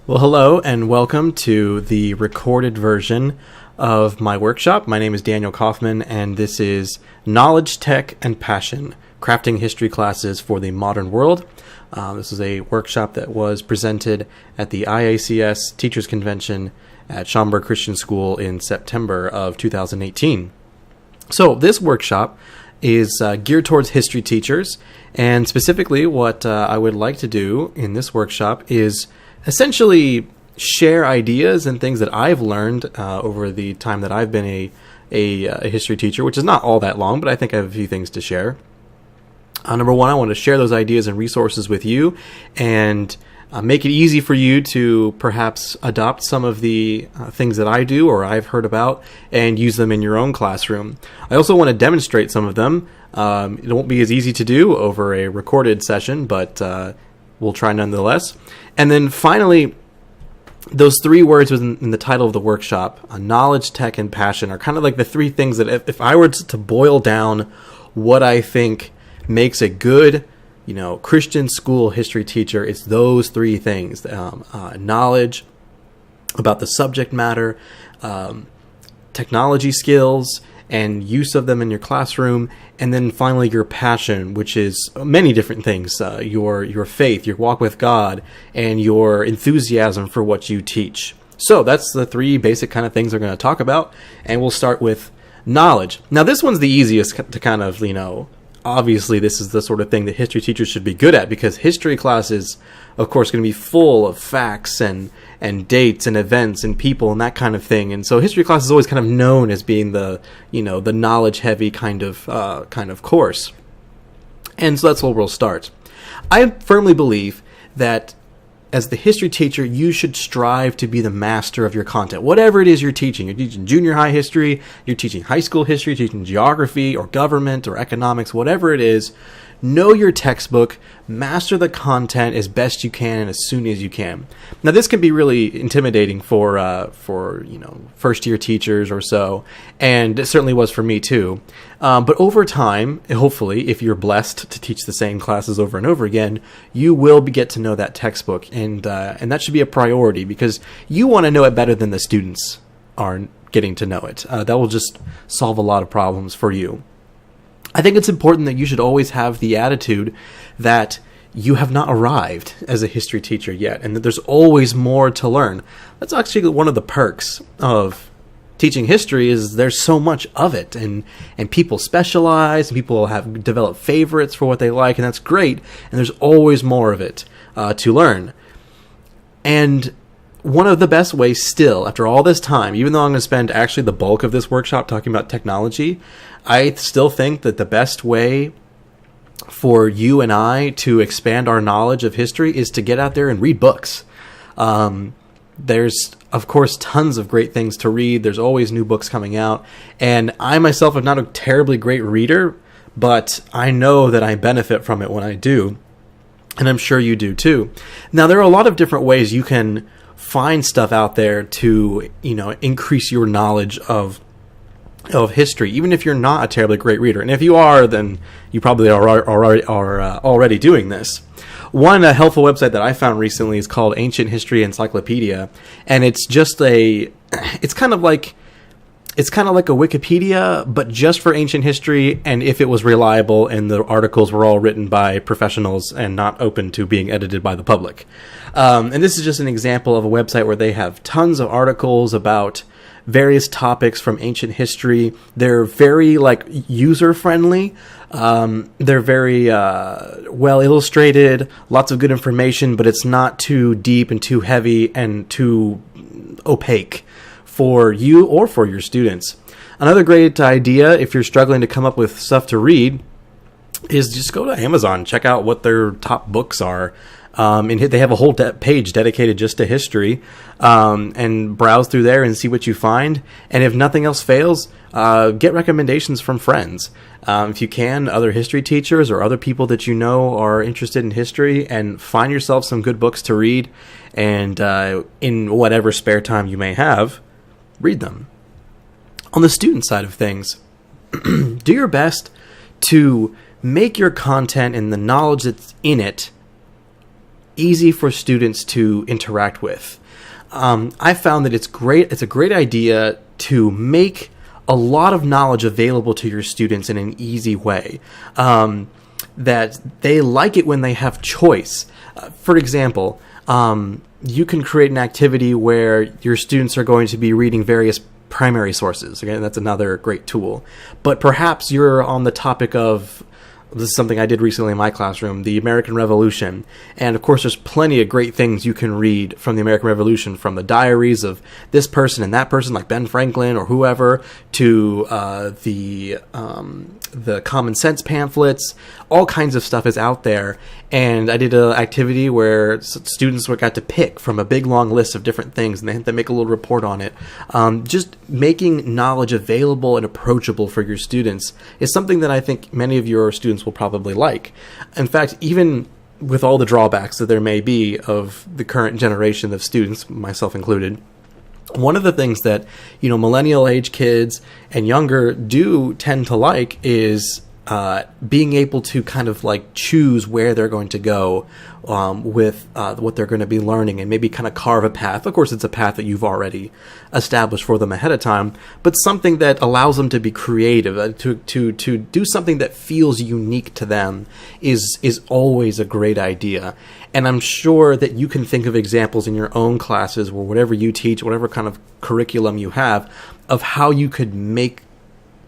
Well, hello and welcome to the recorded version of my workshop. My name is Daniel Kaufman, and this is Knowledge, Tech, and Passion, Crafting History Classes for the Modern World. This is a workshop that was presented at the IACS Teachers Convention at Schaumburg Christian School in September of 2018. So this workshop is geared towards history teachers, and specifically what I would like to do in this workshop is essentially share ideas and things that I've learned over the time that I've been a history teacher, which is not all that long, but I think I have a few things to share. Number one, I want to share those ideas and resources with you and make it easy for you to perhaps adopt some of the things that I do or I've heard about and use them in your own classroom. I also want to demonstrate some of them. It won't be as easy to do over a recorded session, but we'll try nonetheless. And then finally, those three words within the title of the workshop, knowledge, tech, and passion, are kind of like the three things that if I were to boil down what I think makes a good, Christian school history teacher, it's those three things: knowledge about the subject matter, technology skills and use of them in your classroom, and then finally your passion, which is many different things: your faith, your walk with God, and your enthusiasm for what you teach. So that's the three basic kind of things we're going to talk about, and we'll start with knowledge. Now, this one's the easiest to kind of, obviously this is the sort of thing that history teachers should be good at, because history class is, of course, going to be full of facts and dates and events and people and that kind of thing. And so history class is always kind of known as being the knowledge heavy kind of course. And so that's where we'll start. I firmly believe that as the history teacher, you should strive to be the master of your content. Whatever it is you're teaching junior high history, you're teaching high school history, you're teaching geography or government or economics, whatever it is, know your textbook, master the content as best you can and as soon as you can. Now, this can be really intimidating for first year teachers or so, and it certainly was for me too. But over time, hopefully, if you're blessed to teach the same classes over and over again, you will get to know that textbook, and that should be a priority, because you want to know it better than the students are getting to know it. That will just solve a lot of problems for you. I think it's important that you should always have the attitude that you have not arrived as a history teacher yet, and that there's always more to learn. That's actually one of the perks of teaching history, is there's so much of it, and people specialize, and people have developed favorites for what they like, and that's great, and there's always more of it to learn. And one of the best ways still, after all this time, even though I'm going to spend actually the bulk of this workshop talking about technology, I still think that the best way for you and I to expand our knowledge of history is to get out there and read books. There's, of course, tons of great things to read. There's always new books coming out. And I myself am not a terribly great reader, but I know that I benefit from it when I do. And I'm sure you do too. Now, there are a lot of different ways you can find stuff out there to, increase your knowledge of history, even if you're not a terribly great reader. And if you are, then you probably are already doing this. One helpful website that I found recently is called Ancient History Encyclopedia, and it's kind of like a Wikipedia, but just for ancient history, and if it was reliable and the articles were all written by professionals and not open to being edited by the public. And this is just an example of a website where they have tons of articles about various topics from ancient history. They're very user-friendly. They're very well illustrated, lots of good information, but it's not too deep and too heavy and too opaque for you or for your students. Another great idea, if you're struggling to come up with stuff to read, is just go to Amazon, check out what their top books are. And they have a whole page dedicated just to history, and browse through there and see what you find. And if nothing else fails, get recommendations from friends. If you can, other history teachers or other people that you know are interested in history, and find yourself some good books to read. And in whatever spare time you may have, read them. On the student side of things, do your best to make your content and the knowledge that's in it easy for students to interact with. I found that it's a great idea to make a lot of knowledge available to your students in an easy way. That they like it when they have choice. For example, you can create an activity where your students are going to be reading various primary sources. Again, that's another great tool. But perhaps you're on the topic of, this is something I did recently in my classroom, the American Revolution. And of course, there's plenty of great things you can read from the American Revolution, from the diaries of this person and that person, like Ben Franklin or whoever, to the common sense pamphlets. All kinds of stuff is out there. And I did an activity where students got to pick from a big long list of different things, and they had to make a little report on it. Just making knowledge available and approachable for your students is something that I think many of your students will probably like. In fact, even with all the drawbacks that there may be of the current generation of students, myself included, one of the things that, millennial age kids and younger do tend to like is being able to kind of like choose where they're going to go with what they're going to be learning, and maybe kind of carve a path. Of course, it's a path that you've already established for them ahead of time, but something that allows them to be creative, to do something that feels unique to them is always a great idea. And I'm sure that you can think of examples in your own classes or whatever you teach, whatever kind of curriculum you have, of how you could make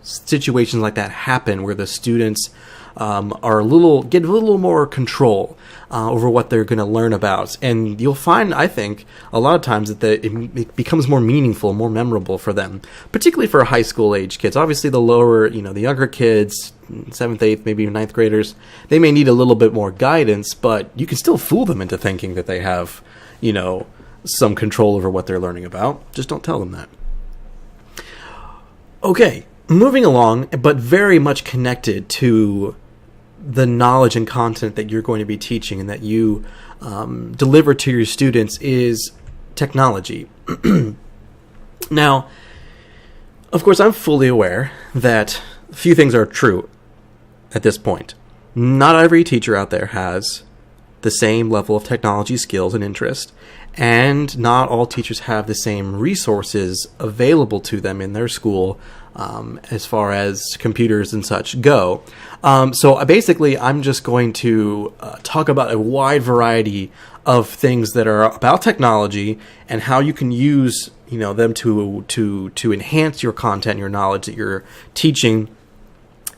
situations like that happen, where the students get a little more control over what they're going to learn about. And you'll find, I think, a lot of times that it becomes more meaningful, more memorable for them, particularly for high school age kids. Obviously, the lower, the younger kids, 7th, 8th, maybe even 9th graders, they may need a little bit more guidance, but you can still fool them into thinking that they have, some control over what they're learning about. Just don't tell them that. Okay. Moving along, but very much connected to the knowledge and content that you're going to be teaching and that you deliver to your students, is technology. Now, of course, I'm fully aware that a few things are true at this point. Not every teacher out there has the same level of technology skills and interest, and not all teachers have the same resources available to them in their school as far as computers and such go. So basically, I'm just going to talk about a wide variety of things that are about technology and how you can use them to enhance your content, your knowledge that you're teaching.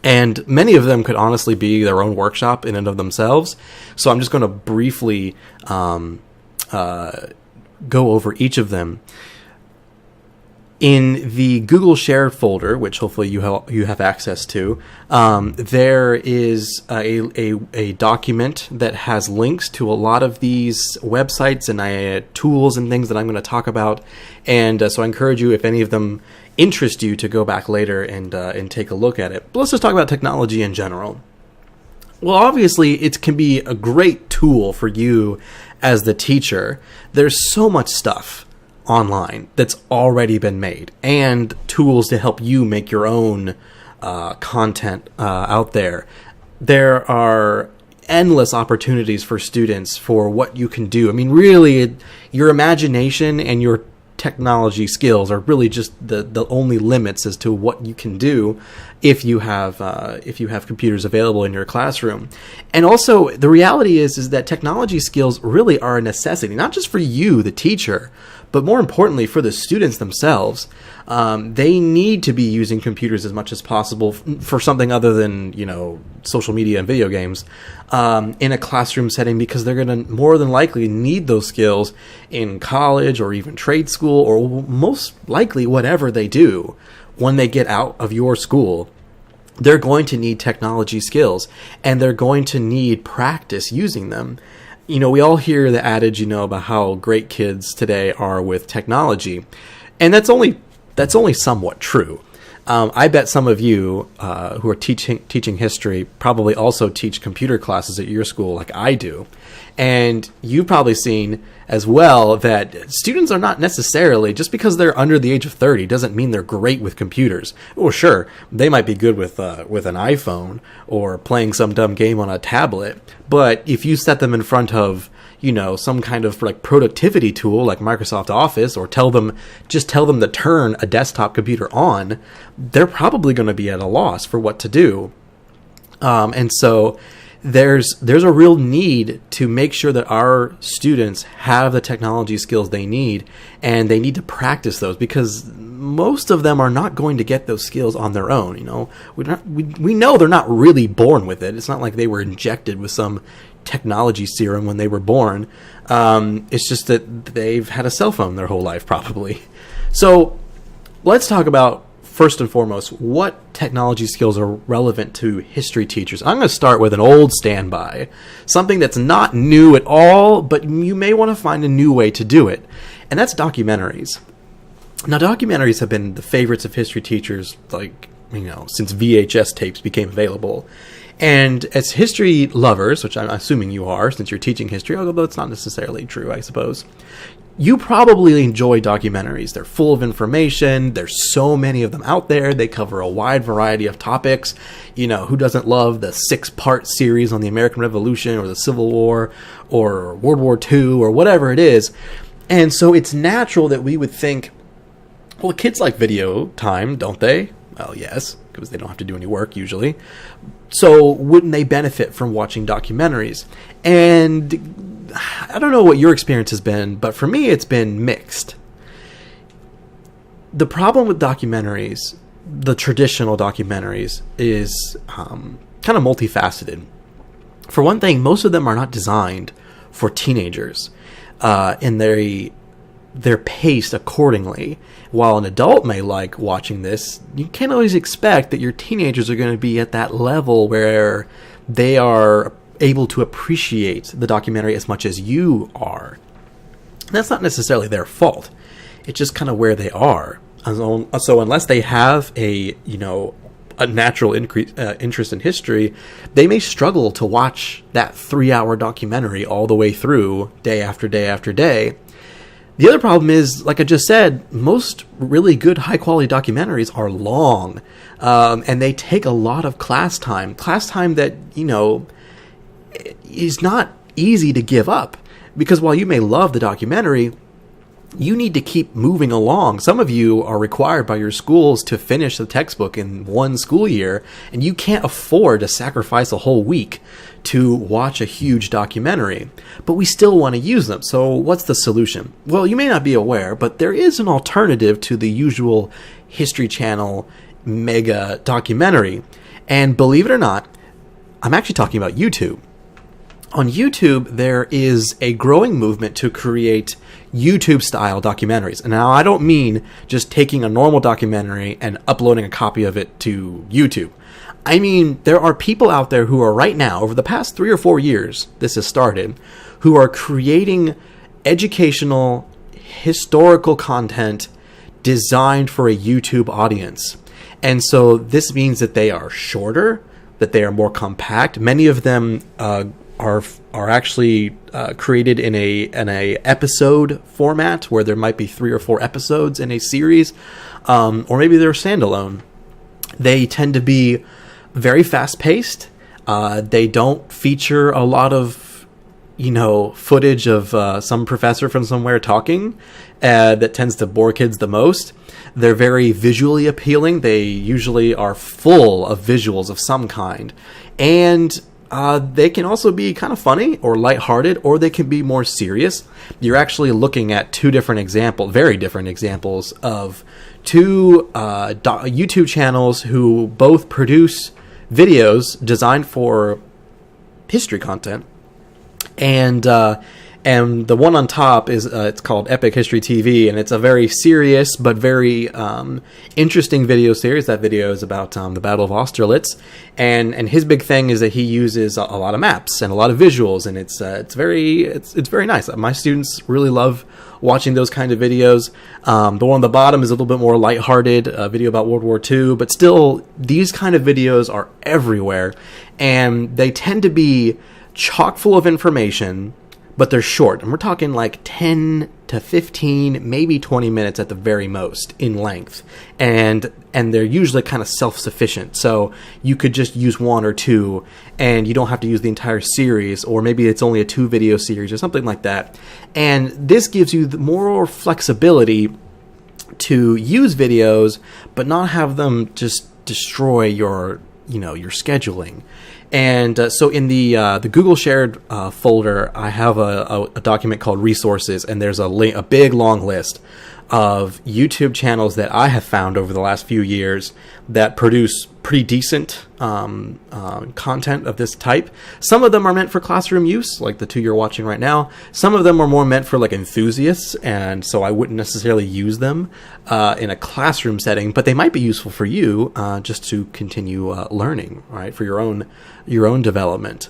And many of them could honestly be their own workshop in and of themselves. So I'm just going to briefly go over each of them. In the Google Shared folder, which hopefully you have access to, there is a document that has links to a lot of these websites and tools and things that I'm going to talk about. And so I encourage you, if any of them interest you, to go back later and take a look at it. But let's just talk about technology in general. Well, obviously, it can be a great tool for you as the teacher. There's so much stuff online that's already been made, and tools to help you make your own content out there. There are endless opportunities for students for what you can do. I mean, really, your imagination and your technology skills are really just the only limits as to what you can do if you have computers available in your classroom. And also, the reality is that technology skills really are a necessity, not just for you, the teacher, but more importantly for the students themselves. They need to be using computers as much as possible for something other than social media and video games in a classroom setting, because they're going to more than likely need those skills in college or even trade school, or most likely whatever they do when they get out of your school. They're going to need technology skills, and they're going to need practice using them. We all hear the adage, about how great kids today are with technology, and that's only somewhat true. I bet some of you who are teaching history probably also teach computer classes at your school, like I do. And you've probably seen as well that students are not necessarily, just because they're under the age of 30 doesn't mean they're great with computers. Well, sure, they might be good with an iPhone or playing some dumb game on a tablet, but if you set them in front of some kind of like productivity tool like Microsoft Office, or tell them to turn a desktop computer on, they're probably going to be at a loss for what to do. And so there's a real need to make sure that our students have the technology skills they need, and they need to practice those, because most of them are not going to get those skills on their own. We know they're not really born with it. It's not like they were injected with some technology serum when they were born. It's just that they've had a cell phone their whole life, probably. So let's talk about, first and foremost, what technology skills are relevant to history teachers. I'm going to start with an old standby, something that's not new at all, but you may want to find a new way to do it, and that's documentaries. Now, documentaries have been the favorites of history teachers, since VHS tapes became available. And as history lovers, which I'm assuming you are since you're teaching history, although it's not necessarily true, I suppose, you probably enjoy documentaries. They're full of information. There's so many of them out there. They cover a wide variety of topics. Who doesn't love the 6-part series on the American Revolution or the Civil War or World War II or whatever it is? And so it's natural that we would think, well, kids like video time, don't they? Well, yes, because they don't have to do any work usually. So wouldn't they benefit from watching documentaries? And I don't know what your experience has been, but for me, it's been mixed. The problem with documentaries, the traditional documentaries, is kind of multifaceted. For one thing, most of them are not designed for teenagers, and they're paced accordingly. While an adult may like watching this, you can't always expect that your teenagers are going to be at that level where they are able to appreciate the documentary as much as you are. That's not necessarily their fault. It's just kind of where they are. So unless they have a natural interest in history, they may struggle to watch that 3-hour documentary all the way through, day after day after day. The other problem is, like I just said, most really good high-quality documentaries are long, and they take a lot of class time that, is not easy to give up. Because while you may love the documentary, you need to keep moving along. Some of you are required by your schools to finish the textbook in one school year, and you can't afford to sacrifice a whole week to watch a huge documentary. But we still want to use them. So what's the solution? Well, you may not be aware, but there is an alternative to the usual History Channel mega documentary. And believe it or not, I'm actually talking about YouTube. On YouTube, there is a growing movement to create YouTube-style documentaries. And now I don't mean just taking a normal documentary and uploading a copy of it to YouTube. I mean, there are people out there who are right now, over the past 3 or 4 years, this has started, who are creating educational, historical content designed for a YouTube audience. And so this means that they are shorter, that they are more compact. Many of them are actually created in a episode format, where there might be 3 or 4 episodes in a series, or maybe they're standalone. They tend to be very fast-paced. They don't feature a lot of, footage of some professor from somewhere talking. That tends to bore kids the most. They're very visually appealing. They usually are full of visuals of some kind. And they can also be kind of funny or lighthearted, or they can be more serious. You're actually looking at very different examples of 2 YouTube channels who both produce videos designed for history content, and the one on top is it's called Epic History TV, and it's a very serious but very interesting video series. That video is about the Battle of Austerlitz, and his big thing is that he uses a lot of maps and a lot of visuals, and it's very nice. My students really love watching those kind of videos. The one on the bottom is a little bit more lighthearted, a video about World War II, but still, these kind of videos are everywhere, and they tend to be chock full of information, but they're short. And we're talking like 10 to 15, maybe 20 minutes at the very most in length. And they're usually kind of self-sufficient. So you could just use one or two, and you don't have to use the entire series, or maybe it's only a 2-video series or something like that. And this gives you more flexibility to use videos, but not have them just destroy your scheduling. And so in the Google shared folder, I have a document called resources, and there's a big long list of YouTube channels that I have found over the last few years that produce pretty decent content of this type. Some of them are meant for classroom use, like the two you're watching right now. Some of them are more meant for like enthusiasts, and so I wouldn't necessarily use them in a classroom setting, but they might be useful for you just to continue learning, right, for your own development.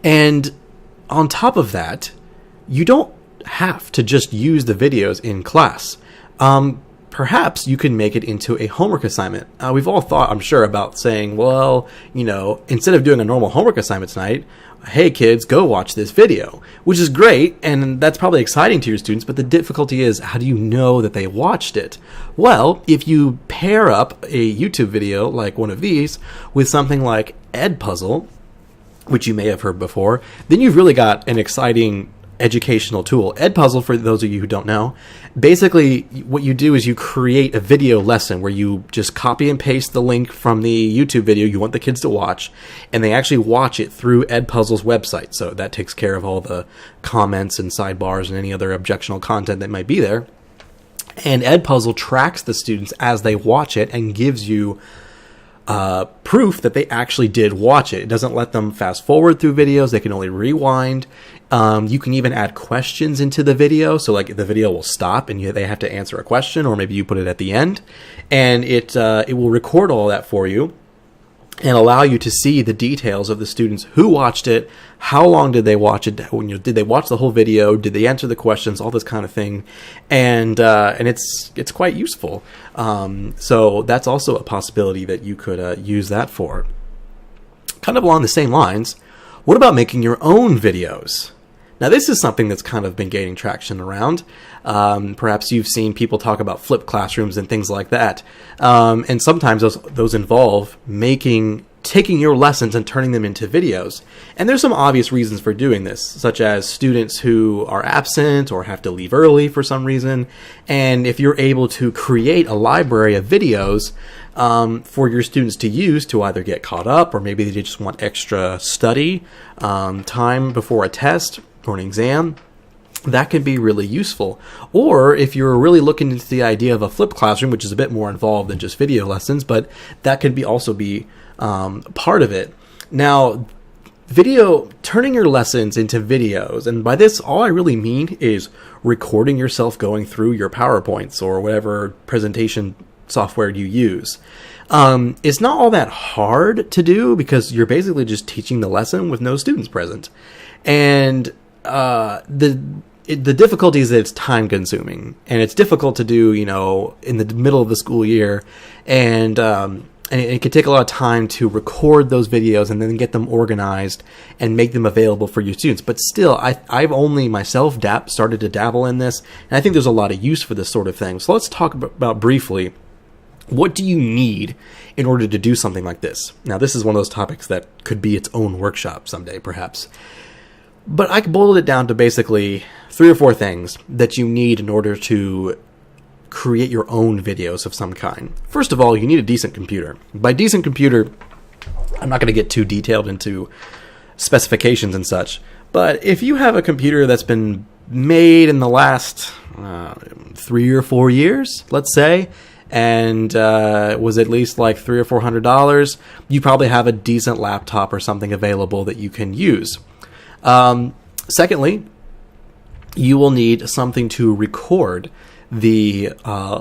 And on top of that, you don't have to just use the videos in class. Perhaps you can make it into a homework assignment. We've all thought, I'm sure, about saying, well, instead of doing a normal homework assignment tonight, hey kids, go watch this video, which is great, and that's probably exciting to your students, but the difficulty is, how do you know that they watched it? Well, if you pair up a YouTube video like one of these with something like Edpuzzle, which you may have heard before, then you've really got an exciting educational tool. Edpuzzle, for those of you who don't know, basically what you do is you create a video lesson where you just copy and paste the link from the YouTube video you want the kids to watch, and they actually watch it through Edpuzzle's website. So that takes care of all the comments and sidebars and any other objectionable content that might be there. And Edpuzzle tracks the students as they watch it and gives you proof that they actually did watch it. It doesn't let them fast forward through videos. They can only rewind. You can even add questions into the video. So like the video will stop and they have to answer a question, or maybe you put it at the end, and it will record all that for you and allow you to see the details of the students who watched it, how long did they watch it, did they watch the whole video, did they answer the questions, all this kind of thing, and it's quite useful. So that's also a possibility that you could use that for. Kind of along the same lines, what about making your own videos? Now, this is something that's kind of been gaining traction around. Perhaps you've seen people talk about flipped classrooms and things like that. And sometimes those involve taking your lessons and turning them into videos. And there's some obvious reasons for doing this, such as students who are absent or have to leave early for some reason. And if you're able to create a library of videos for your students to use to either get caught up, or maybe they just want extra study time before a test or an exam, that can be really useful. Or if you're really looking into the idea of a flipped classroom, which is a bit more involved than just video lessons, but that could also be part of it. Now, turning your lessons into videos, and by this, all I really mean is recording yourself going through your PowerPoints or whatever presentation software you use. It's not all that hard to do because you're basically just teaching the lesson with no students present. And the difficulty is that it's time consuming, and it's difficult to do, in the middle of the school year, and it can take a lot of time to record those videos and then get them organized and make them available for your students. But still, I've only myself started to dabble in this, and I think there's a lot of use for this sort of thing. So let's talk about briefly, what do you need in order to do something like this? Now, this is one of those topics that could be its own workshop someday, perhaps. But I boiled it down to basically 3 or 4 things that you need in order to create your own videos of some kind. First of all, you need a decent computer. By decent computer, I'm not going to get too detailed into specifications and such, but if you have a computer that's been made in the last 3 or 4 years, let's say, and was at least like $300 or $400, you probably have a decent laptop or something available that you can use. Secondly, you will need something to record the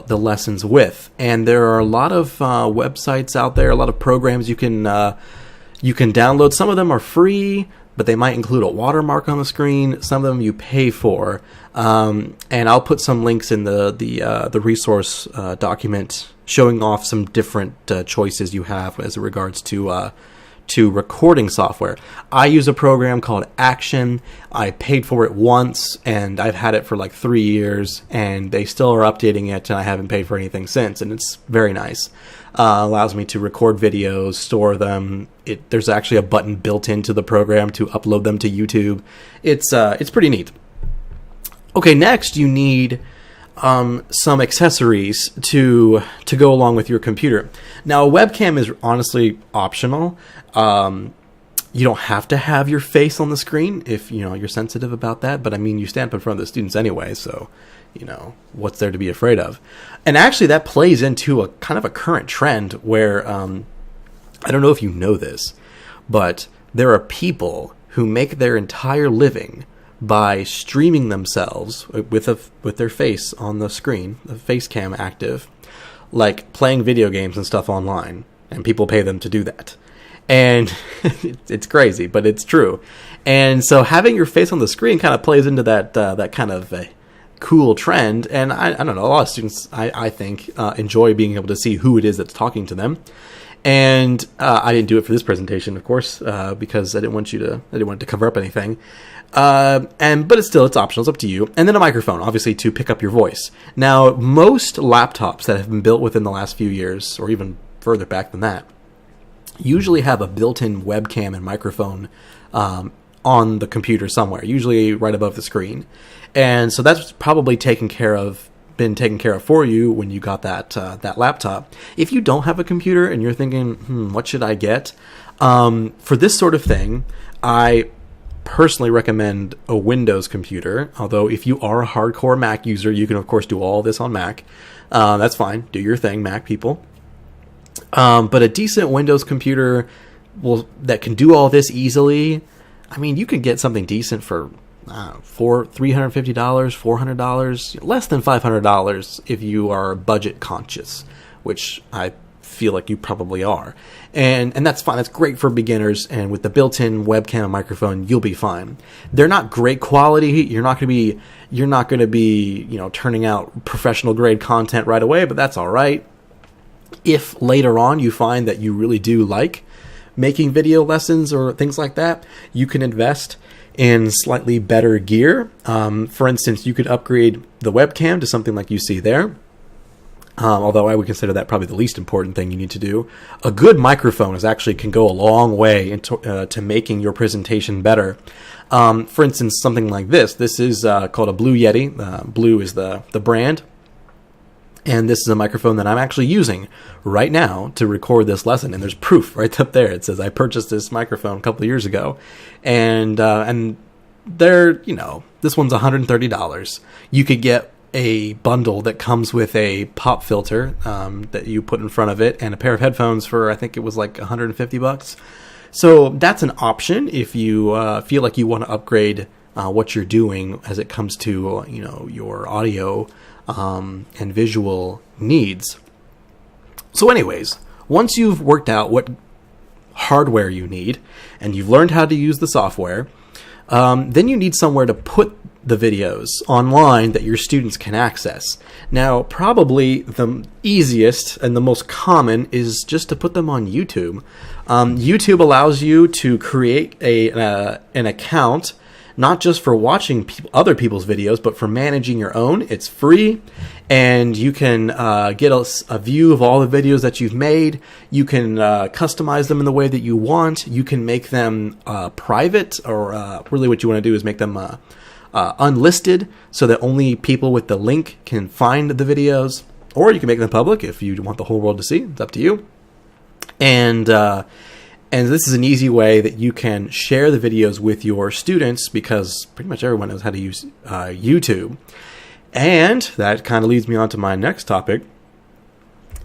lessons with, and there are a lot of websites out there, a lot of programs you can download. Some of them are free, but they might include a watermark on the screen. Some of them you pay for, and I'll put some links in the resource document showing off some different choices you have as it regards to to recording software. I use a program called Action. I paid for it once, and I've had it for like 3 years, and they still are updating it, and I haven't paid for anything since, and it's very nice. Allows me to record videos, store them. There's actually a button built into the program to upload them to YouTube. It's pretty neat. Okay, next you need some accessories to go along with your computer. Now, a webcam is honestly optional. You don't have to have your face on the screen if you're sensitive about that. But I mean, you stand up in front of the students anyway, so what's there to be afraid of? And actually, that plays into a kind of a current trend where I don't know if you know this, but there are people who make their entire living by streaming themselves with their face on the screen, the face cam active, like playing video games and stuff online, and people pay them to do that. And it's crazy, but it's true. And so having your face on the screen kind of plays into that kind of cool trend. And I don't know, a lot of students, I think, enjoy being able to see who it is that's talking to them. And I didn't do it for this presentation, of course, because I didn't want it to cover up anything. But it's optional. It's up to you. And then a microphone, obviously, to pick up your voice. Now, most laptops that have been built within the last few years, or even further back than that, usually have a built-in webcam and microphone on the computer somewhere, usually right above the screen. And so that's probably been taken care of for you when you got that laptop. If you don't have a computer and you're thinking, what should I get? For this sort of thing, I personally recommend a Windows computer, although if you are a hardcore Mac user, you can of course do all this on Mac. That's fine. Do your thing, Mac people. But a decent Windows computer that can do all this easily, I mean, you could get something decent for $350, $400, less than $500 if you are budget conscious, which I feel like you probably are. And that's fine. That's great for beginners, and with the built-in webcam and microphone, you'll be fine. They're not great quality. You're not going to be turning out professional grade content right away, but that's all right. If later on you find that you really do like making video lessons or things like that, you can invest in slightly better gear. For instance, you could upgrade the webcam to something like you see there. Although I would consider that probably the least important thing you need to do. A good microphone can go a long way to making your presentation better. For instance, something like this. This is called a Blue Yeti. Blue is the brand. And this is a microphone that I'm actually using right now to record this lesson. And there's proof right up there. It says I purchased this microphone a couple of years ago. And they're, this one's $130. You could get a bundle that comes with a pop filter that you put in front of it and a pair of headphones for, I think it was like $150. So that's an option if you feel like you want to upgrade what you're doing as it comes to your audio and visual needs. So anyways, once you've worked out what hardware you need and you've learned how to use the software, then you need somewhere to put the videos online that your students can access. Now, probably the easiest and the most common is just to put them on YouTube. YouTube allows you to create an account, not just for watching other people's videos, but for managing your own. It's free, and you can get a view of all the videos that you've made. You can customize them in the way that you want. You can make them private, or really what you want to do is make them unlisted, so that only people with the link can find the videos, or you can make them public if you want the whole world to see. It's up to you. And this is an easy way that you can share the videos with your students, because pretty much everyone knows how to use YouTube. And that kind of leads me on to my next topic.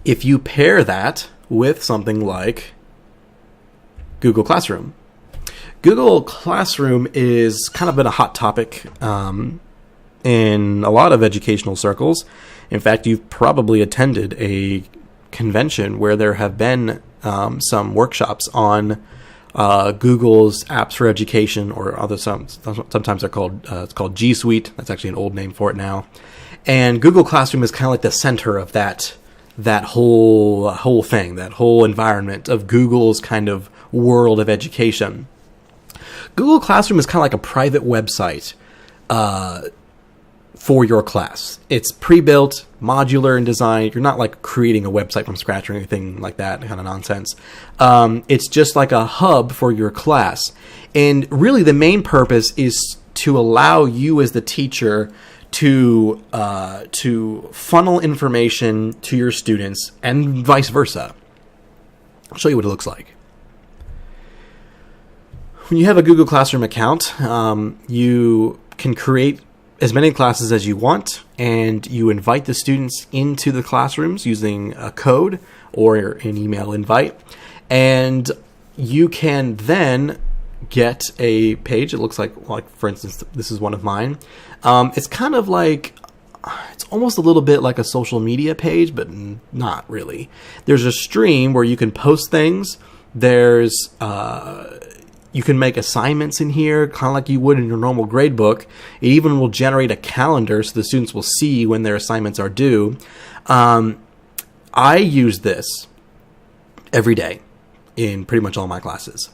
If you pair that with something like Google Classroom. Google Classroom is kind of been a hot topic in a lot of educational circles. In fact, you've probably attended a convention where there have been some workshops on Google's apps for education, or sometimes they're called it's called G Suite. That's actually an old name for it now. And Google Classroom is kind of like the center of that whole thing, that whole environment of Google's kind of world of education. Google Classroom is kind of like a private website for your class. It's pre-built, modular in design. You're not like creating a website from scratch or anything like that kind of nonsense. It's just like a hub for your class. And really the main purpose is to allow you as the teacher to funnel information to your students and vice versa. I'll show you what it looks like. When you have a Google Classroom account, you can create as many classes as you want, and you invite the students into the classrooms using a code or an email invite. And you can then get a page. It looks like for instance, this is one of mine. It's kind of like, it's almost a little bit like a social media page, but not really. There's a stream where you can post things. There's you can make assignments in here, kind of like you would in your normal grade book. It even will generate a calendar so the students will see when their assignments are due. I use this every day in pretty much all my classes.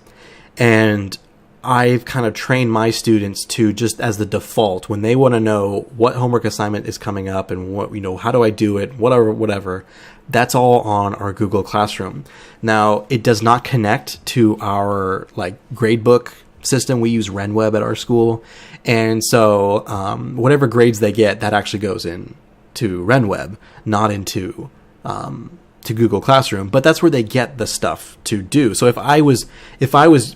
And I've kind of trained my students to, just as the default, when they want to know what homework assignment is coming up and what, how do I do it, whatever, that's all on our Google Classroom. Now, it does not connect to our gradebook system. We use RenWeb at our school. And so whatever grades they get, that actually goes into RenWeb, not into to Google Classroom. But that's where they get the stuff to do. So if I was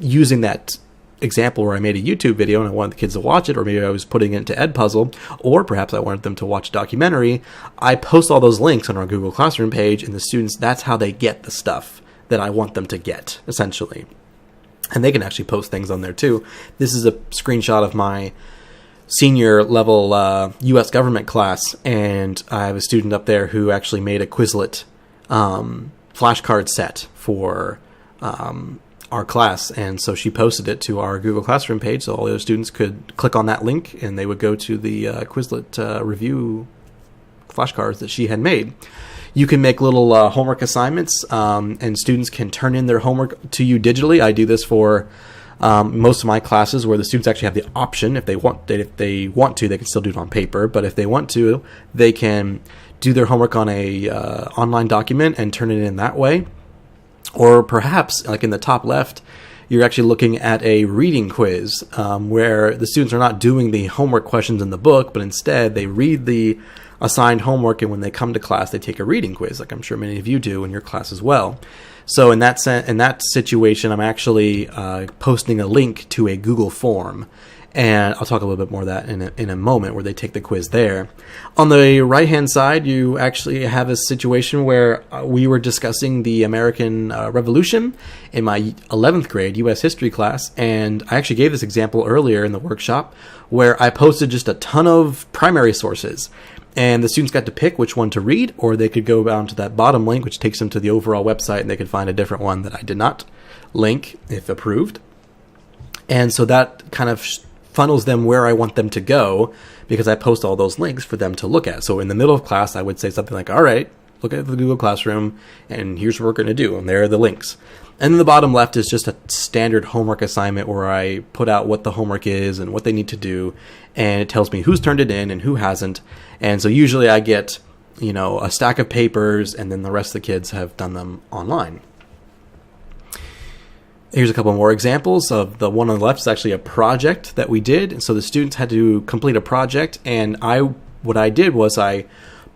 using that example where I made a YouTube video and I wanted the kids to watch it, or maybe I was putting it into Edpuzzle, or perhaps I wanted them to watch a documentary, I post all those links on our Google Classroom page, and the students, that's how they get the stuff that I want them to get, essentially. And they can actually post things on there too. This is a screenshot of my senior level U.S. government class, and I have a student up there who actually made a Quizlet flashcard set for our class, and so she posted it to our Google Classroom page so all the other students could click on that link and they would go to the Quizlet review flashcards that she had made. You can make little homework assignments, and students can turn in their homework to you digitally. I do this for most of my classes, where the students actually have the option, if they want to, they can still do it on paper, but if they want to, they can do their homework on a online document and turn it in that way. Or perhaps, like in the top left, you're actually looking at a reading quiz where the students are not doing the homework questions in the book, but instead they read the assigned homework, and when they come to class, they take a reading quiz, like I'm sure many of you do in your class as well. So in that situation, I'm actually posting a link to a Google form. And I'll talk a little bit more of that in a moment, where they take the quiz there. On the right-hand side, you actually have a situation where we were discussing the American Revolution in my 11th grade U.S. history class. And I actually gave this example earlier in the workshop, where I posted just a ton of primary sources. And the students got to pick which one to read, or they could go down to that bottom link, which takes them to the overall website, and they could find a different one that I did not link, if approved. And so that kind of funnels them where I want them to go, because I post all those links for them to look at. So in the middle of class, I would say something like, all right, look at the Google Classroom, and here's what we're going to do. And there are the links. And then the bottom left is just a standard homework assignment where I put out what the homework is and what they need to do. And it tells me who's turned it in and who hasn't. And so usually I get, a stack of papers, and then the rest of the kids have done them online. Here's a couple more examples of the one on the left is actually a project that we did. And so the students had to complete a project, and what I did was I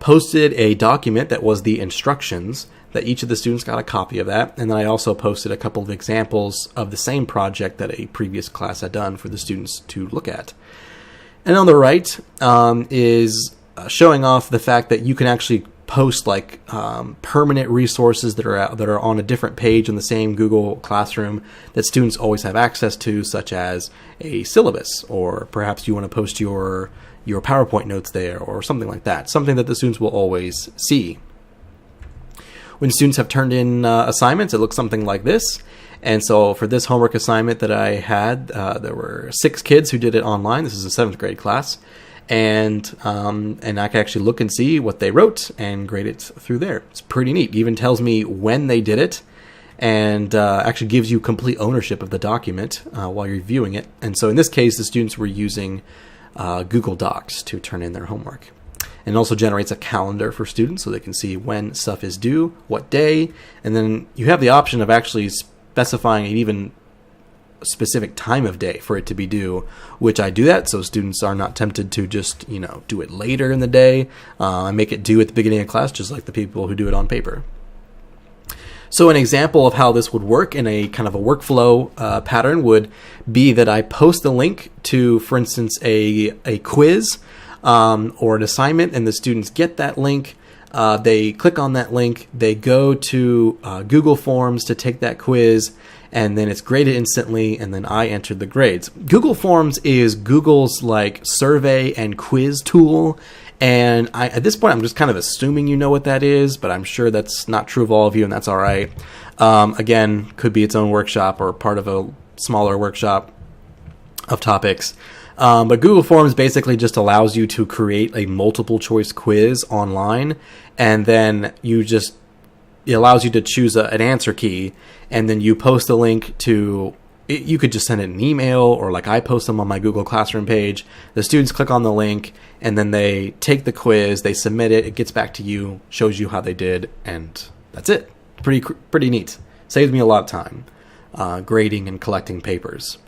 posted a document that was the instructions, that each of the students got a copy of that. And then I also posted a couple of examples of the same project that a previous class had done for the students to look at. And on the right is showing off the fact that you can actually post permanent resources that are on a different page in the same Google Classroom that students always have access to, such as a syllabus, or perhaps you want to post your PowerPoint notes there, or something like that, something that the students will always see. When students have turned in assignments, it looks something like this. And so for this homework assignment that I had, there were 6 kids who did it online. This is a 7th grade class. And I can actually look and see what they wrote and grade it through there. It's pretty neat. It even tells me when they did it, and actually gives you complete ownership of the document while you're viewing it. And so in this case, the students were using Google Docs to turn in their homework. And it also generates a calendar for students so they can see when stuff is due, what day, and then you have the option of actually specifying an even specific time of day for it to be due, which I do that so students are not tempted to just, do it later in the day. I make it due at the beginning of class, just like the people who do it on paper. So an example of how this would work in a kind of a workflow pattern would be that I post a link to, for instance, a quiz or an assignment, and the students get that link. They click on that link, they go to Google Forms to take that quiz, and then it's graded instantly, and then I enter the grades. Google Forms is Google's survey and quiz tool, and at this point I'm just kind of assuming you know what that is, but I'm sure that's not true of all of you, and that's all right. Again, could be its own workshop or part of a smaller workshop of topics. But Google Forms basically just allows you to create a multiple choice quiz online, and then it allows you to choose an answer key, and then you post a link to it. You could just send it an email, or I post them on my Google Classroom page. The students click on the link, and then they take the quiz, they submit it, it gets back to you, shows you how they did, and that's it. Pretty neat. Saves me a lot of time grading and collecting papers.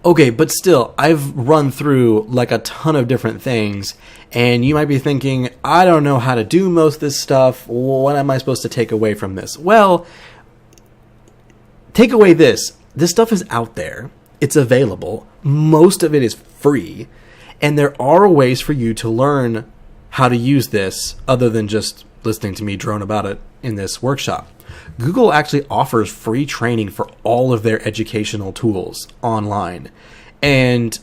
Okay, but still, I've run through a ton of different things, and you might be thinking, I don't know how to do most of this stuff. What am I supposed to take away from this? Well, take away this. This stuff is out there. It's available. Most of it is free, and there are ways for you to learn how to use this other than just listening to me drone about it in this workshop. Google actually offers free training for all of their educational tools online. And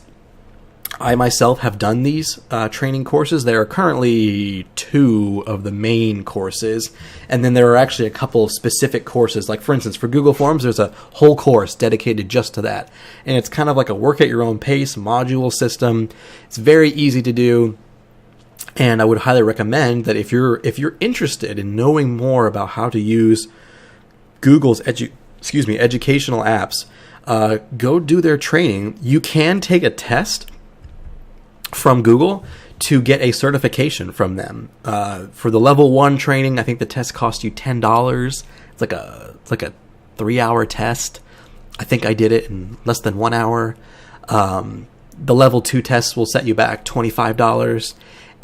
I myself have done these training courses. There are currently 2 of the main courses. And then there are actually a couple of specific courses. Like, for instance, for Google Forms, there's a whole course dedicated just to that. And it's kind of like a work at your own pace module system. It's very easy to do. And I would highly recommend that if you're interested in knowing more about how to use Google's educational apps, go do their training. You can take a test from Google to get a certification from them. For the level 1 training, I think the test costs you $10. It's like a 3-hour test. I think I did it in less than 1 hour. The level 2 tests will set you back $25.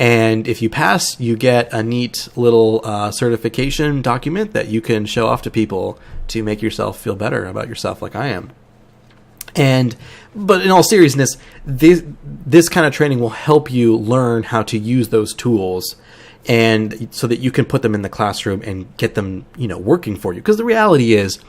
And if you pass, you get a neat little certification document that you can show off to people to make yourself feel better about yourself, like I am. But in all seriousness, this kind of training will help you learn how to use those tools, and so that you can put them in the classroom and get them, working for you. Because the reality is,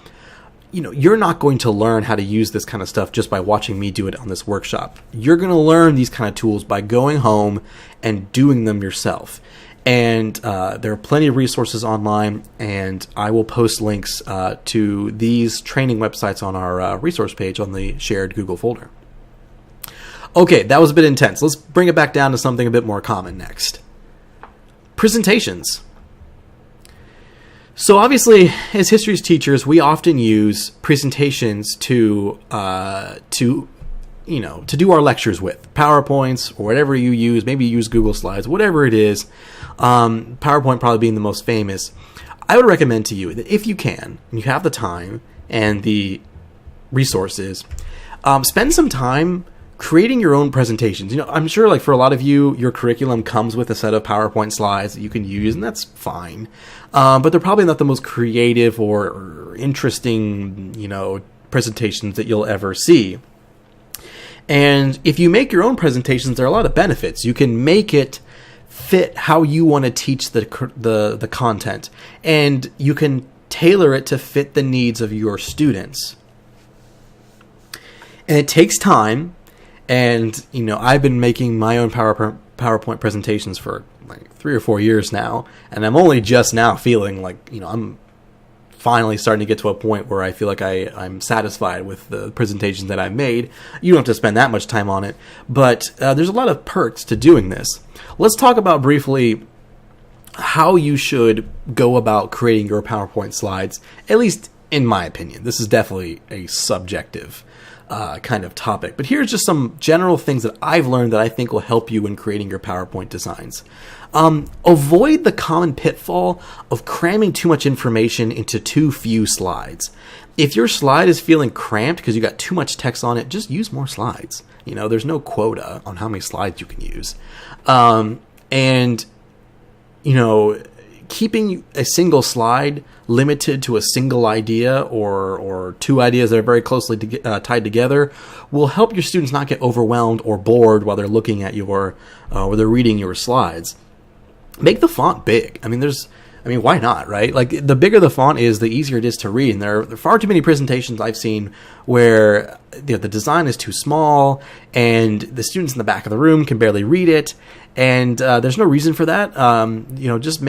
you're not going to learn how to use this kind of stuff just by watching me do it on this workshop. You're going to learn these kind of tools by going home and doing them yourself. And there are plenty of resources online, and I will post links to these training websites on our resource page on the shared Google folder. Okay, that was a bit intense. Let's bring it back down to something a bit more common next. Presentations. So obviously, as history teachers, we often use presentations to do our lectures with. PowerPoints or whatever you use. Maybe you use Google Slides, whatever it is. PowerPoint probably being the most famous. I would recommend to you that if you can, and you have the time and the resources, spend some time creating your own presentations. I'm sure for a lot of you, your curriculum comes with a set of PowerPoint slides that you can use, and that's fine. But they're probably not the most creative or interesting, presentations that you'll ever see. And if you make your own presentations, there are a lot of benefits. You can make it fit how you want to teach the content, and you can tailor it to fit the needs of your students. And it takes time. And, I've been making my own PowerPoint presentations for 3 or 4 years now. And I'm only just now feeling I'm finally starting to get to a point where I feel like I'm satisfied with the presentations that I've made. You don't have to spend that much time on it. But there's a lot of perks to doing this. Let's talk about briefly how you should go about creating your PowerPoint slides, at least in my opinion. This is definitely a subjective kind of topic, but here's just some general things that I've learned that I think will help you in creating your PowerPoint designs. Avoid the common pitfall of cramming too much information into too few slides. If your slide is feeling cramped because you got too much text on it, just use more slides. You know, there's no quota on how many slides you can use. And, you know, keeping a single slide limited to a single idea or two ideas that are very closely tied together will help your students not get overwhelmed or bored while they're looking at your, or they're reading your slides. Make the font big. I mean, why not, right? Like, the bigger the font is, the easier it is to read. And there are far too many presentations I've seen where, you know, the design is too small and the students in the back of the room can barely read it. And there's no reason for that. You know, just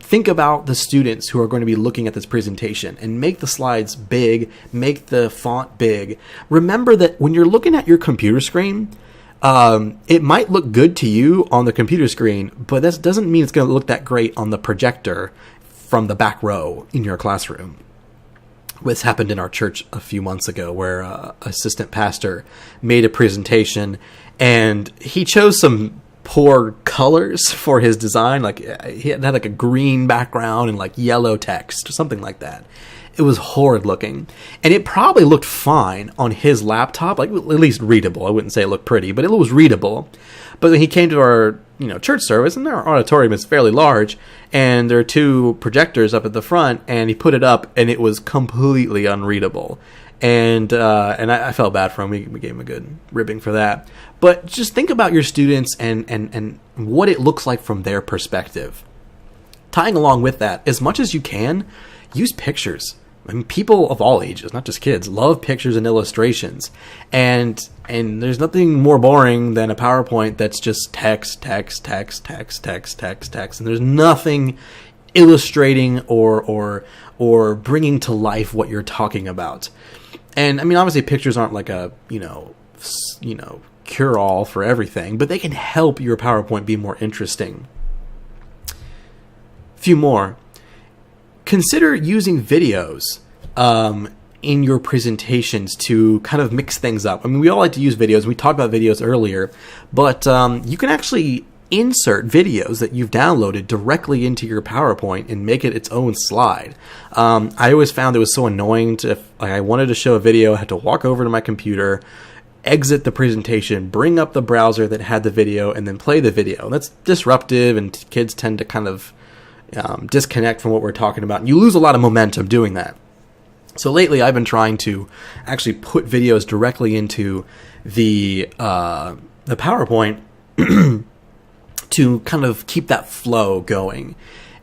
think about the students who are going to be looking at this presentation and make the slides big, make the font big. Remember that when you're looking at your computer screen, it might look good to you on the computer screen, but that doesn't mean it's going to look that great on the projector from the back row in your classroom. This happened in our church a few months ago where assistant pastor made a presentation and he chose some poor colors for his design. Like, he had like a green background and like yellow text or something like that. It was horrid looking, and it probably looked fine on his laptop, like at least readable. I wouldn't say it looked pretty, but it was readable. But then he came to our, you know, church service, and our auditorium is fairly large, and there are two projectors up at the front, and he put it up, and it was completely unreadable. And I felt bad for him. We gave him a good ribbing for that. But just think about your students and what it looks like from their perspective. Tying along with that, as much as you can, use pictures. I mean, people of all ages, not just kids, love pictures and illustrations. And there's nothing more boring than a PowerPoint that's just text, text, text, text, text, text, text. And there's nothing illustrating or bringing to life what you're talking about. And I mean, obviously pictures aren't like a, you know, cure-all for everything, but they can help your PowerPoint be more interesting. Few more. Consider using videos in your presentations to kind of mix things up. I mean, we all like to use videos. We talked about videos earlier, but you can actually insert videos that you've downloaded directly into your PowerPoint and make it its own slide. I always found it was so annoying if I wanted to show a video, I had to walk over to my computer, exit the presentation, bring up the browser that had the video, and then play the video. That's disruptive, and kids tend to kind of disconnect from what we're talking about. And you lose a lot of momentum doing that. So lately I've been trying to actually put videos directly into the PowerPoint to kind of keep that flow going.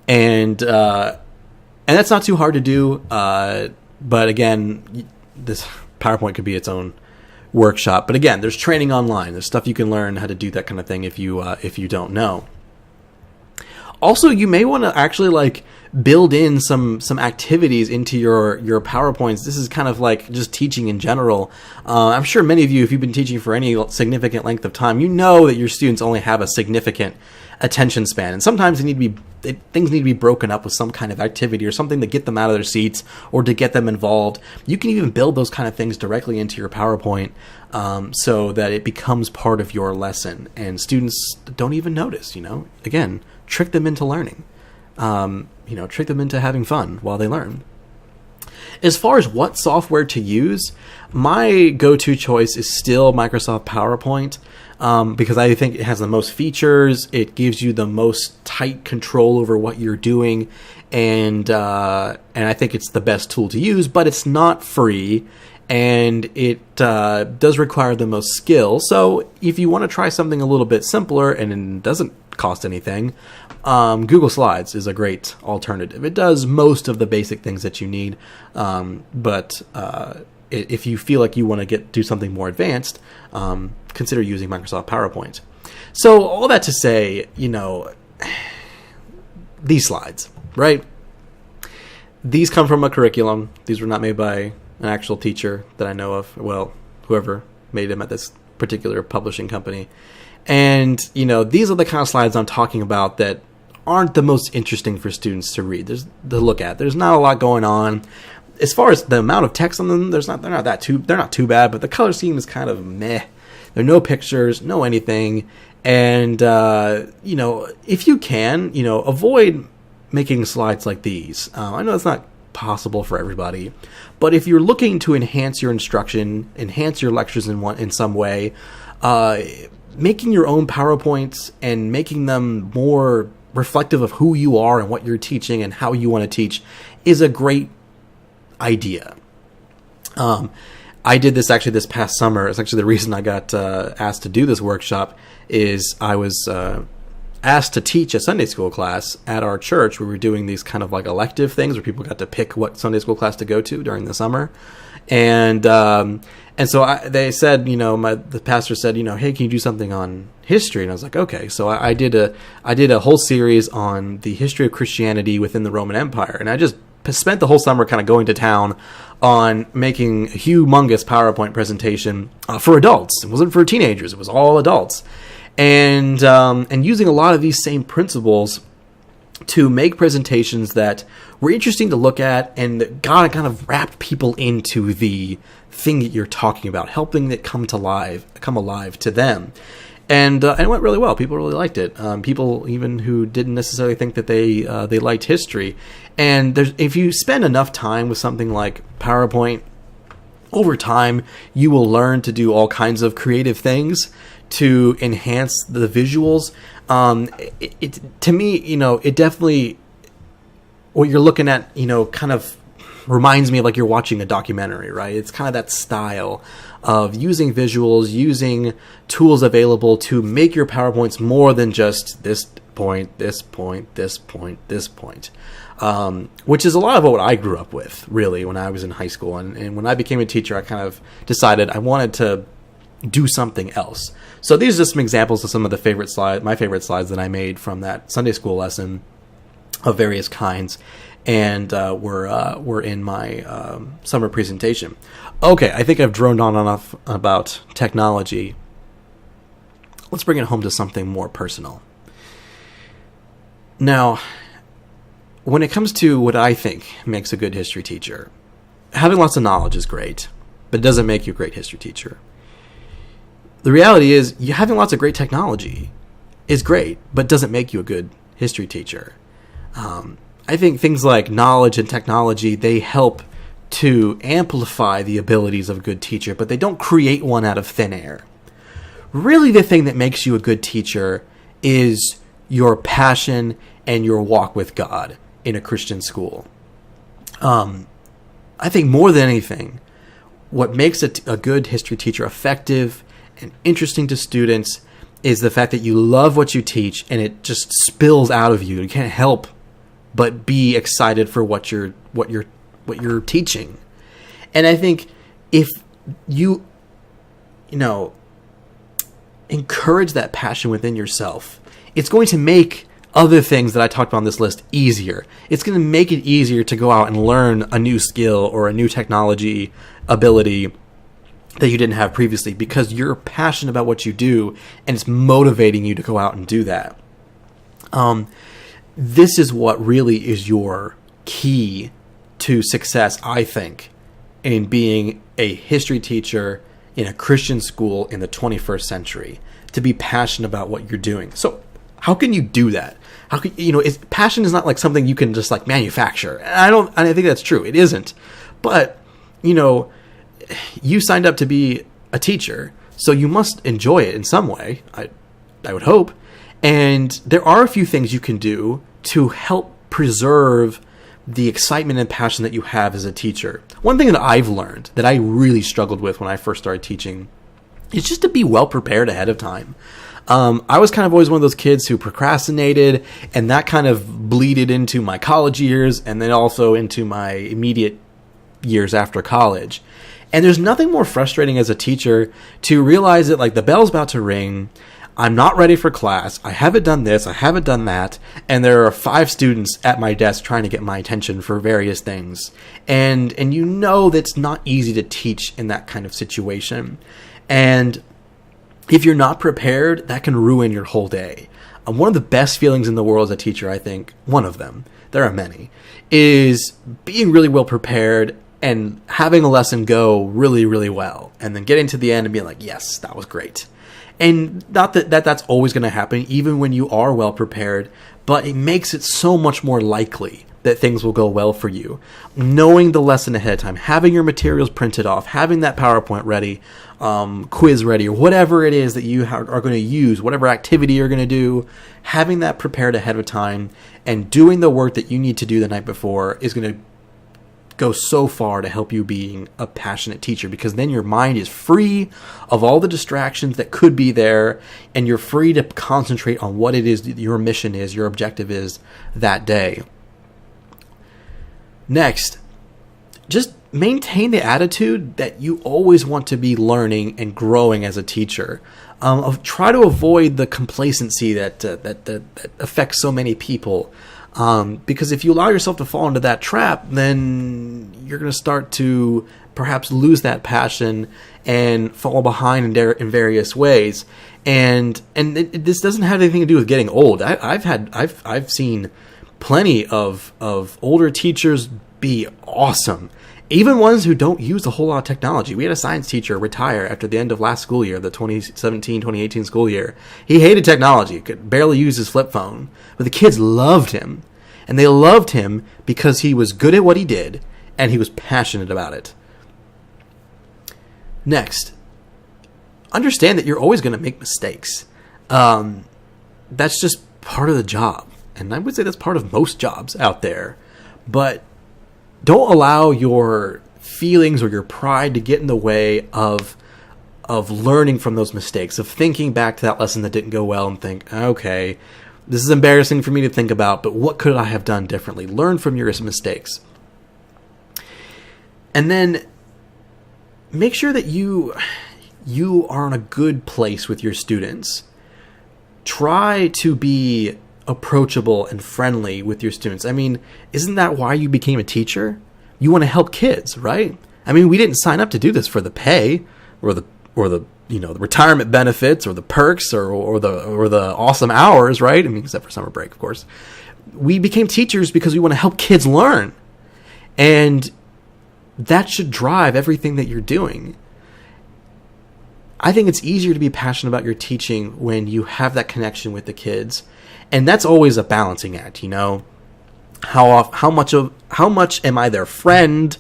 And that's not too hard to do. But again, this PowerPoint could be its own workshop. But again, there's training online. There's stuff you can learn how to do that kind of thing if you don't know. Also, you may want to actually build in some activities into your PowerPoints. This is kind of like just teaching in general. I'm sure many of you, if you've been teaching for any significant length of time, you know that your students only have a significant attention span, and sometimes things need to be broken up with some kind of activity or something to get them out of their seats or to get them involved. You can even build those kind of things directly into your PowerPoint so that it becomes part of your lesson, and students don't even notice. Again, trick them into learning. Trick them into having fun while they learn. As far as what software to use, my go-to choice is still Microsoft PowerPoint because I think it has the most features. It gives you the most tight control over what you're doing, and I think it's the best tool to use. But it's not free, and it does require the most skill. So if you want to try something a little bit simpler and it doesn't cost anything, Google Slides is a great alternative. It does most of the basic things that you need, but if you feel like you want to do something more advanced, consider using Microsoft PowerPoint. So all that to say, these slides, right? These come from a curriculum. These were not made by an actual teacher that I know of. Well, whoever made them at this particular publishing company. And, these are the kind of slides I'm talking about that aren't the most interesting for students to read. To look at. There's not a lot going on. As far as the amount of text on them, they're not too bad, but the color scheme is kind of meh. There are no pictures, no anything. And, if you can, avoid making slides like these. I know it's not possible for everybody, but if you're looking to enhance your instruction, enhance your lectures in some way, making your own PowerPoints and making them more reflective of who you are and what you're teaching and how you want to teach is a great idea. I did this actually this past summer. It's actually the reason I got asked to do this workshop is I was asked to teach a Sunday school class at our church. We were doing these kind of like elective things where people got to pick what Sunday school class to go to during the summer. And so they said, the pastor said, hey, can you do something on history? And I was like, okay. So I did a whole series on the history of Christianity within the Roman Empire. And I just spent the whole summer kind of going to town on making a humongous PowerPoint presentation for adults. It wasn't for teenagers. It was all adults. And using a lot of these same principles to make presentations that were interesting to look at and that kind of wrapped people into the thing that you're talking about, helping it come alive to them. And it went really well. People really liked it. People even who didn't necessarily think that they liked history. And if you spend enough time with something like PowerPoint, over time you will learn to do all kinds of creative things to enhance the visuals. To me, it definitely, what you're looking at, kind of reminds me of like you're watching a documentary, right? It's kind of that style of using visuals, using tools available to make your PowerPoints more than just this point, this point, this point, this point. Which is a lot of what I grew up with, really, when I was in high school. And when I became a teacher, I kind of decided I wanted to do something else. So these are just some examples of some of my favorite slides that I made from that Sunday school lesson of various kinds, and were in my summer presentation. Okay, I think I've droned on enough about technology. Let's bring it home to something more personal. Now, when it comes to what I think makes a good history teacher, having lots of knowledge is great, but it doesn't make you a great history teacher. The reality is, having lots of great technology is great, but doesn't make you a good history teacher. I think things like knowledge and technology, they help to amplify the abilities of a good teacher, but they don't create one out of thin air. Really, the thing that makes you a good teacher is your passion and your walk with God in a Christian school. I think more than anything, what makes a good history teacher effective and interesting to students is the fact that you love what you teach and it just spills out of you. You can't help but be excited for what you're teaching. And I think if you encourage that passion within yourself, it's going to make other things that I talked about on this list easier. It's going to make it easier to go out and learn a new skill or a new technology ability that you didn't have previously, because you're passionate about what you do and it's motivating you to go out and do that. This is what really is your key to success, I think, in being a history teacher in a Christian school in the 21st century, to be passionate about what you're doing. So how can you do that? How can passion is not like something you can just like manufacture. And I think that's true. It isn't. But you signed up to be a teacher, so you must enjoy it in some way. I would hope. And there are a few things you can do to help preserve the excitement and passion that you have as a teacher. One thing that I've learned that I really struggled with when I first started teaching is just to be well prepared ahead of time. I was kind of always one of those kids who procrastinated, and that kind of bleeded into my college years and then also into my immediate years after college. And there's nothing more frustrating as a teacher to realize that like the bell's about to ring, I'm not ready for class, I haven't done this, I haven't done that, and there are 5 students at my desk trying to get my attention for various things. And that's not easy to teach in that kind of situation. And if you're not prepared, that can ruin your whole day. one of the best feelings in the world as a teacher, I think, one of them, there are many, is being really well prepared and having a lesson go really, really well, and then getting to the end and being like, yes, that was great. And not that that's always going to happen, even when you are well prepared, but it makes it so much more likely that things will go well for you. Knowing the lesson ahead of time, having your materials printed off, having that PowerPoint ready, quiz ready, or whatever it is that you are going to use, whatever activity you're going to do, having that prepared ahead of time and doing the work that you need to do the night before is going to go so far to help you being a passionate teacher, because then your mind is free of all the distractions that could be there, and you're free to concentrate on what it is that your mission is, your objective is that day. Next, just maintain the attitude that you always want to be learning and growing as a teacher. Try to avoid the complacency that affects so many people. Because if you allow yourself to fall into that trap, then you're going to start to perhaps lose that passion and fall behind in various ways. And this doesn't have anything to do with getting old. I've seen plenty of older teachers be awesome. Even ones who don't use a whole lot of technology. We had a science teacher retire after the end of last school year, the 2017-2018 school year. He hated technology, could barely use his flip phone. But the kids loved him. And they loved him because he was good at what he did, and he was passionate about it. Next, understand that you're always going to make mistakes. That's just part of the job. And I would say that's part of most jobs out there. But don't allow your feelings or your pride to get in the way of learning from those mistakes, of thinking back to that lesson that didn't go well and think, okay, this is embarrassing for me to think about, but what could I have done differently? Learn from your mistakes. And then make sure that you are in a good place with your students. Try to be approachable and friendly with your students. I mean, isn't that why you became a teacher? You want to help kids, right? I mean, we didn't sign up to do this for the pay or the the retirement benefits or the perks or the awesome hours, right? I mean, except for summer break, of course. We became teachers because we want to help kids learn. And that should drive everything that you're doing. I think it's easier to be passionate about your teaching when you have that connection with the kids. And that's always a balancing act, How much am I their friend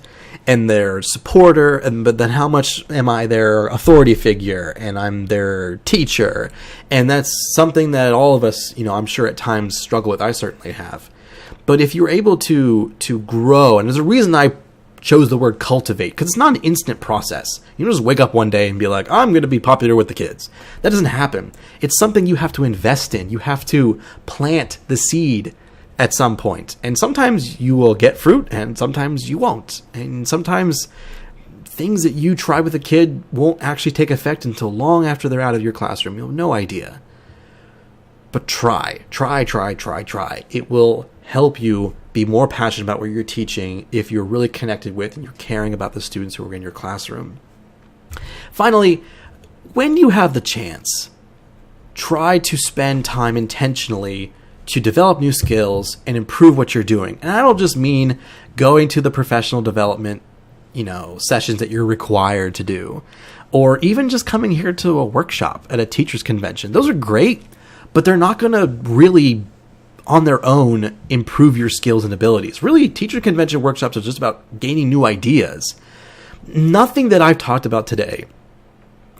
and their supporter, but then how much am I their authority figure and I'm their teacher? And that's something that all of us, I'm sure at times struggle with. I certainly have. But if you're able to grow, and there's a reason I chose the word cultivate, because it's not an instant process. You don't just wake up one day and be like, I'm going to be popular with the kids. That doesn't happen. It's something you have to invest in. You have to plant the seed at some point. And sometimes you will get fruit and sometimes you won't. And sometimes things that you try with a kid won't actually take effect until long after they're out of your classroom. You have no idea. But try. It will help you be more passionate about what you're teaching if you're really connected with and you're caring about the students who are in your classroom. Finally, when you have the chance, try to spend time intentionally to develop new skills and improve what you're doing. And I don't just mean going to the professional development, sessions that you're required to do, or even just coming here to a workshop at a teacher's convention. Those are great, but they're not going to really, on their own, improve your skills and abilities. Really, teacher convention workshops are just about gaining new ideas. Nothing that I've talked about today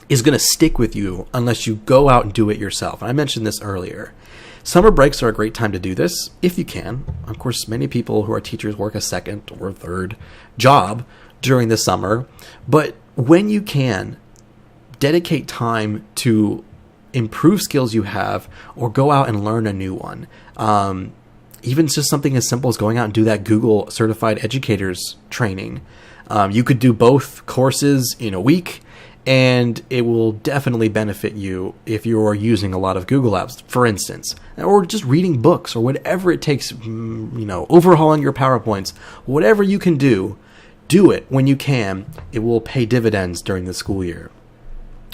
is going to stick with you unless you go out and do it yourself. And I mentioned this earlier. Summer breaks are a great time to do this, if you can. Of course, many people who are teachers work a second or third job during the summer. But when you can, dedicate time to improve skills you have or go out and learn a new one. Even just something as simple as going out and do that Google Certified Educators training. You could do both courses in a week, and it will definitely benefit you if you are using a lot of Google apps, for instance, or just reading books or whatever it takes, overhauling your PowerPoints, whatever you can do it when you can. It will pay dividends during the school year.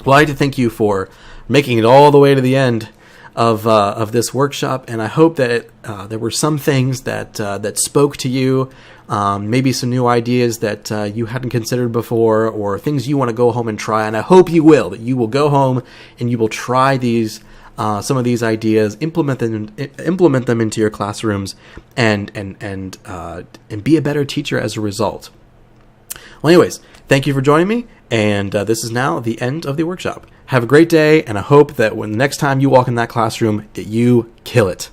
Well, I'd like to thank you for making it all the way to the end of this workshop, and I hope that there were some things that spoke to you, maybe some new ideas that you hadn't considered before, or things you want to go home and try. And I hope you will, that you will go home and you will try these some of these ideas, implement them into your classrooms, and be a better teacher as a result. Well, anyways, thank you for joining me, and this is now the end of the workshop. Have a great day, and I hope that when the next time you walk in that classroom, that you kill it.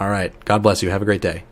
All right. God bless you. Have a great day.